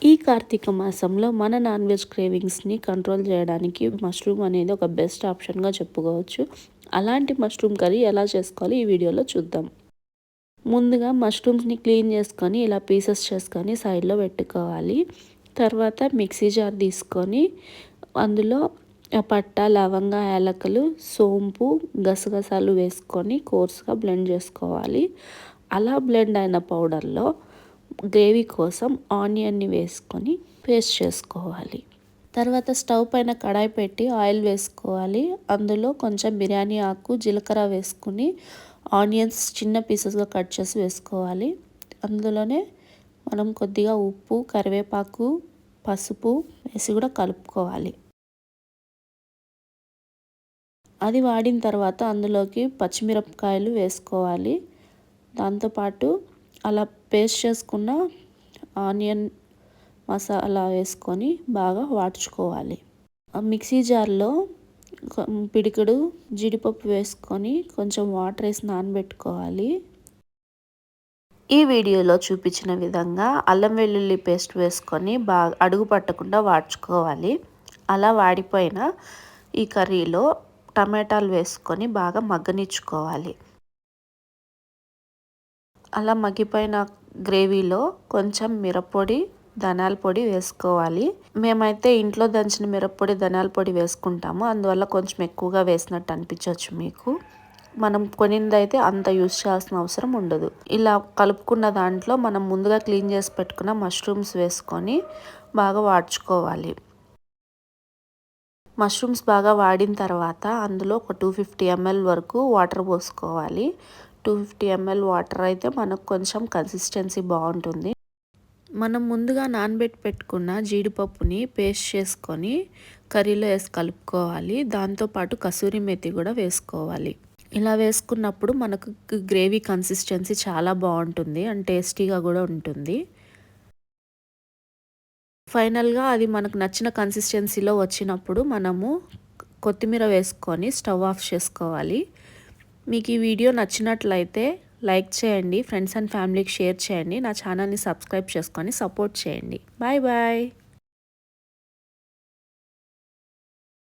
ఈ కార్తీక మాసంలో మన నాన్ వెజ్ క్రేవింగ్స్ని కంట్రోల్ చేయడానికి మష్రూమ్ అనేది ఒక బెస్ట్ ఆప్షన్గా చెప్పుకోవచ్చు. అలాంటి మష్రూమ్ కర్రీ ఎలా చేసుకోవాలి ఈ వీడియోలో చూద్దాం. ముందుగా మష్రూమ్స్ని క్లీన్ చేసుకొని ఇలా పీసెస్ చేసుకొని సైడ్లో పెట్టుకోవాలి. తర్వాత మిక్సీ జార్ తీసుకొని అందులో పట్ట, లవంగ, యాలకులు, సోంపు, గసగసాలు వేసుకొని కోర్స్గా బ్లెండ్ చేసుకోవాలి. అలా బ్లెండ్ అయిన పౌడర్లో గ్రేవీ కోసం ఆనియన్ని వేసుకొని పేస్ట్ చేసుకోవాలి. తర్వాత స్టవ్ పైన కడాయి పెట్టి ఆయిల్ వేసుకోవాలి. అందులో కొంచెం బిర్యానీ ఆకు, జీలకర్ర వేసుకుని ఆనియన్స్ చిన్న పీసెస్గా కట్ చేసి వేసుకోవాలి. అందులోనే మనం కొద్దిగా ఉప్పు, కరివేపాకు, పసుపు వేసి కూడా కలుపుకోవాలి. అది వాడిన తర్వాత అందులోకి పచ్చిమిరపకాయలు వేసుకోవాలి. దాంతోపాటు అలా పేస్ట్ చేసుకున్న ఆనియన్ మసాలా వేసుకొని బాగా వాడ్చుకోవాలి. మిక్సీ జార్లో పిడికెడు జీడిపప్పు వేసుకొని కొంచెం వాటర్ వేసి నానబెట్టుకోవాలి. ఈ వీడియోలో చూపించిన విధంగా అల్లం వెల్లుల్లి పేస్ట్ వేసుకొని బాగా అడుగు పట్టకుండా వాడ్చుకోవాలి. అలా వాడిపోయిన ఈ కర్రీలో టమాటాలు వేసుకొని బాగా మగ్గనిచ్చుకోవాలి. అలా మగ్గిపోయిన గ్రేవీలో కొంచెం మిరప్పొడి, ధనియాల పొడి వేసుకోవాలి. మేమైతే ఇంట్లో దంచిన మిరప్పొడి, ధనియాల పొడి వేసుకుంటాము. అందువల్ల కొంచెం ఎక్కువగా వేసినట్టు అనిపించవచ్చు మీకు. మనం కొనిందైతే అంత యూస్ చేయాల్సిన అవసరం ఉండదు. ఇలా కలుపుకున్న దాంట్లో మనం ముందుగా క్లీన్ చేసి పెట్టుకున్న మష్రూమ్స్ వేసుకొని బాగా వాడ్చుకోవాలి. మష్రూమ్స్ బాగా వాడిన తర్వాత అందులో ఒక 250 ml వరకు వాటర్ పోసుకోవాలి. 250 ml వాటర్ అయితే మనకు కొంచెం కన్సిస్టెన్సీ బాగుంటుంది. మనం ముందుగా నానబెట్టి పెట్టుకున్న జీడిపప్పుని పేస్ట్ చేసుకొని కర్రీలో వేసి కలుపుకోవాలి. దాంతోపాటు కసూరి మెతి కూడా వేసుకోవాలి. ఇలా వేసుకున్నప్పుడు మనకు గ్రేవీ కన్సిస్టెన్సీ చాలా బాగుంటుంది అండ్ టేస్టీగా కూడా ఉంటుంది. ఫైనల్గా అది మనకు నచ్చిన కన్సిస్టెన్సీలో వచ్చినప్పుడు మనము కొత్తిమీర వేసుకొని స్టవ్ ఆఫ్ చేసుకోవాలి. మీకు ఈ వీడియో నచ్చినట్లయితే లైక్ చేయండి, ఫ్రెండ్స్ అండ్ ఫ్యామిలీకి షేర్ చేయండి, నా ఛానల్ని సబ్స్క్రైబ్ చేసుకొని సపోర్ట్ చేయండి. Bye bye.